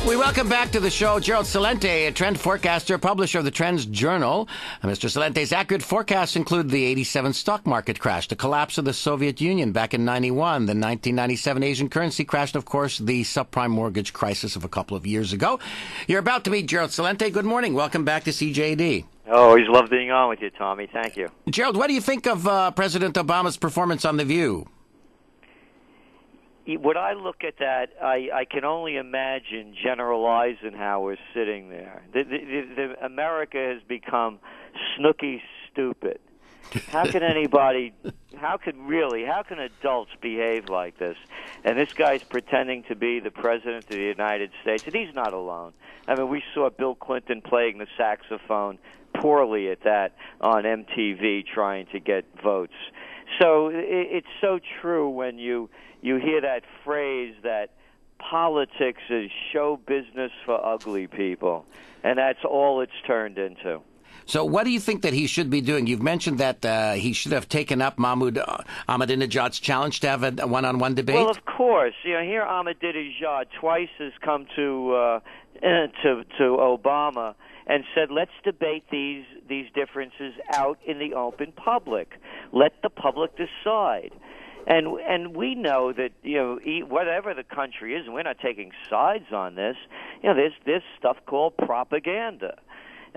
We welcome back to the show Gerald Celente, a trend forecaster, publisher of the Trends Journal. Mr. Celente's accurate forecasts include the 87 stock market crash, the collapse of the Soviet Union back in 91, the 1997 Asian currency crash, and, of course, the subprime mortgage crisis of a couple of years ago. You're about to meet Gerald Celente. Good morning. Welcome back to CJD. Oh, always love being on with you, Tommy. Thank you. Gerald, what do you think of President Obama's performance on The View? When I look at that, I can only imagine General Eisenhower sitting there. America has become snooky stupid. How can adults behave like this? And this guy's pretending to be the President of the United States, and he's not alone. I mean, we saw Bill Clinton playing the saxophone poorly at that on MTV trying to get votes. So it's so true when you hear that phrase that politics is show business for ugly people, and that's all it's turned into. So what do you think that he should be doing? You've mentioned that he should have taken up Mahmoud Ahmadinejad's challenge to have a one-on-one debate. Well, of course. Here Ahmadinejad twice has come to Obama and said, let's debate these differences out in the open public. Let the public decide. And we know that, whatever the country is, and we're not taking sides on this, there's this stuff called propaganda.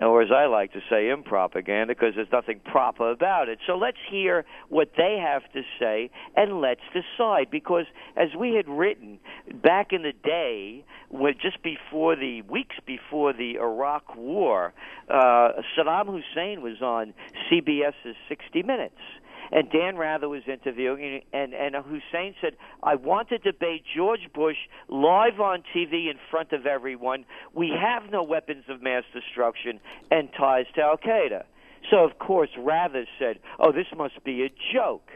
Or as I like to say, impropaganda, because there's nothing proper about it. So let's hear what they have to say, and let's decide. Because as we had written back in the day, weeks before the Iraq War, Saddam Hussein was on CBS's 60 Minutes. And Dan Rather was interviewing, and Hussein said, I want to debate George Bush live on TV in front of everyone. We have no weapons of mass destruction and ties to al-Qaeda. So, of course, Rather said, oh, this must be a joke.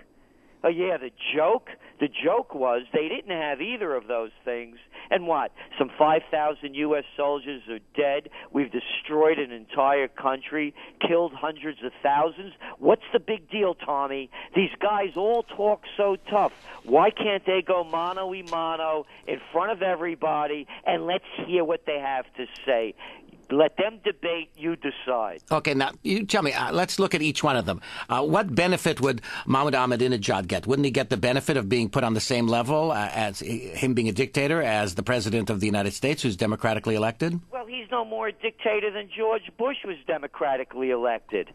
Oh, yeah, the joke? The joke was they didn't have either of those things. And what? Some 5,000 U.S. soldiers are dead. We've destroyed an entire country, killed hundreds of thousands. What's the big deal, Tommy? These guys all talk so tough. Why can't they go mano-a-mano in front of everybody and let's hear what they have to say? Let them debate, you decide. Okay, now, you tell me, let's look at each one of them. What benefit would Mahmoud Ahmadinejad get? Wouldn't he get the benefit of being put on the same level as him being a dictator as the President of the United States, who's democratically elected? Well, he's no more a dictator than George Bush was democratically elected.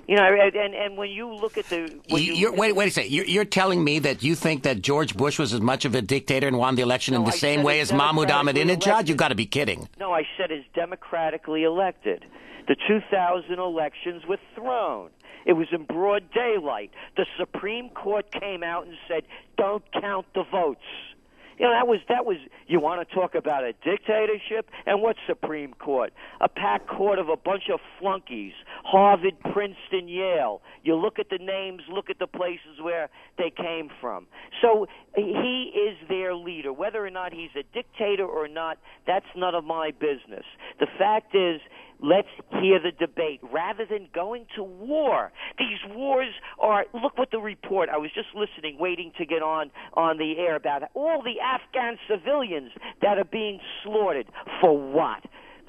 And when you look at the... Wait a second. You're telling me that you think that George Bush was as much of a dictator and won the election in the same way as Mahmoud Ahmadinejad? You've got to be kidding. No, I said as democratically elected. The 2000 elections were thrown. It was in broad daylight. The Supreme Court came out and said, don't count the votes. That was. You want to talk about a dictatorship? And what Supreme Court? A packed court of a bunch of flunkies, Harvard, Princeton, Yale. You look at the names, look at the places where they came from. So he is their leader. Whether or not he's a dictator or not, that's none of my business. The fact is, let's hear the debate rather than going to war. These wars are, look what the report, I was just listening, waiting to get on the air about all the Afghan civilians that are being slaughtered. For what?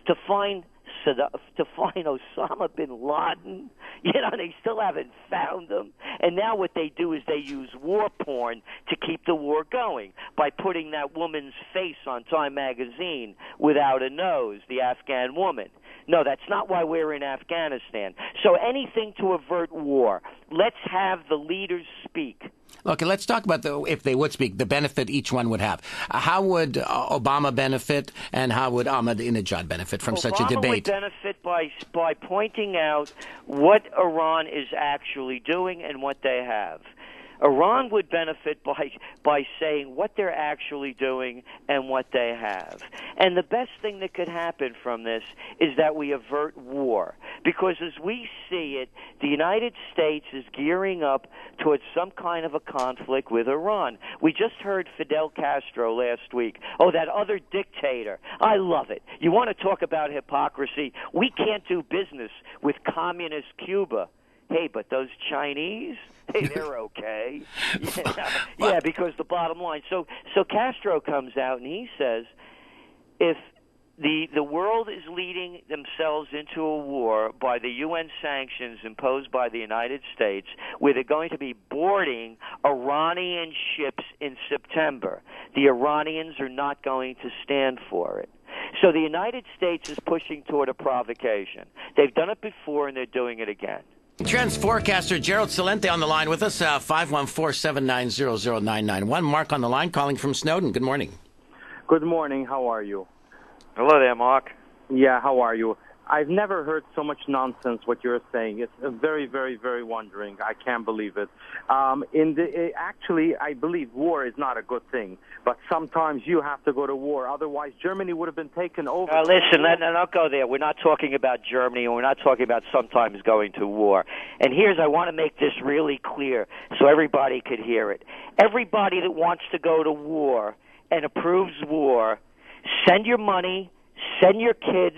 To find Osama bin Laden? They still haven't found him. And now what they do is they use war porn to keep the war going by putting that woman's face on Time magazine without a nose, the Afghan woman. No, that's not why we're in Afghanistan. So anything to avert war. Let's have the leaders speak. Okay, let's talk about, if they would speak, the benefit each one would have. How would Obama benefit, and how would Ahmadinejad benefit from such a debate? Obama would benefit by pointing out what Iran is actually doing and what they have. Iran would benefit by saying what they're actually doing and what they have. And the best thing that could happen from this is that we avert war. Because as we see it, the United States is gearing up towards some kind of a conflict with Iran. We just heard Fidel Castro last week. Oh, that other dictator. I love it. You want to talk about hypocrisy? We can't do business with communist Cuba. Hey, but those Chinese, hey, they're okay. Yeah, because the bottom line. So Castro comes out and he says, if the world is leading themselves into a war by the UN sanctions imposed by the United States, where they're going to be boarding Iranian ships in September. The Iranians are not going to stand for it. So the United States is pushing toward a provocation. They've done it before, and they're doing it again. Trends forecaster Gerald Celente on the line with us, 514-790-0991. Mark on the line, calling from Snowden. Good morning. Good morning. How are you? Hello there, Mark. Yeah, how are you? I've never heard so much nonsense what you're saying. It's very, very, very wondering. I can't believe it. Actually, I believe war is not a good thing. But sometimes you have to go to war. Otherwise, Germany would have been taken over. Listen, don't go there. We're not talking about Germany, and we're not talking about sometimes going to war. And I want to make this really clear so everybody could hear it. Everybody that wants to go to war and approves war, send your money, send your kids,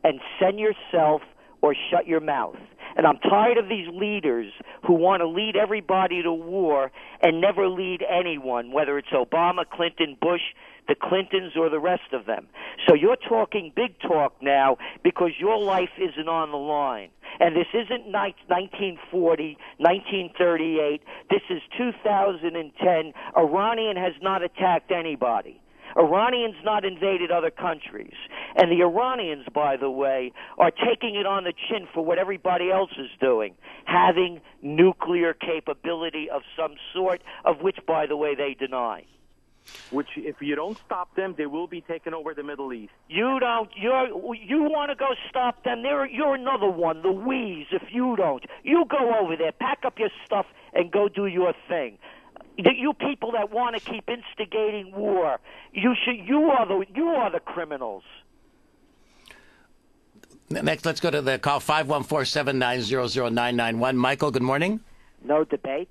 and send yourself or shut your mouth. And I'm tired of these leaders who want to lead everybody to war and never lead anyone, whether it's Obama, Clinton, Bush, the Clintons, or the rest of them. So you're talking big talk now because your life isn't on the line. And this isn't 1940, 1938. This is 2010. Iranian has not attacked anybody. Iranians not invaded other countries. And the Iranians, by the way, are taking it on the chin for what everybody else is doing, having nuclear capability of some sort, of which, by the way, they deny. Which, if you don't stop them, they will be taking over the Middle East. You don't. You want to go stop them? You're another one, the wees. If you don't, you go over there, pack up your stuff, and go do your thing. You people that want to keep instigating war, you are the criminals. Next, let's go to the call 514-790-0991. Michael, good morning. No debate.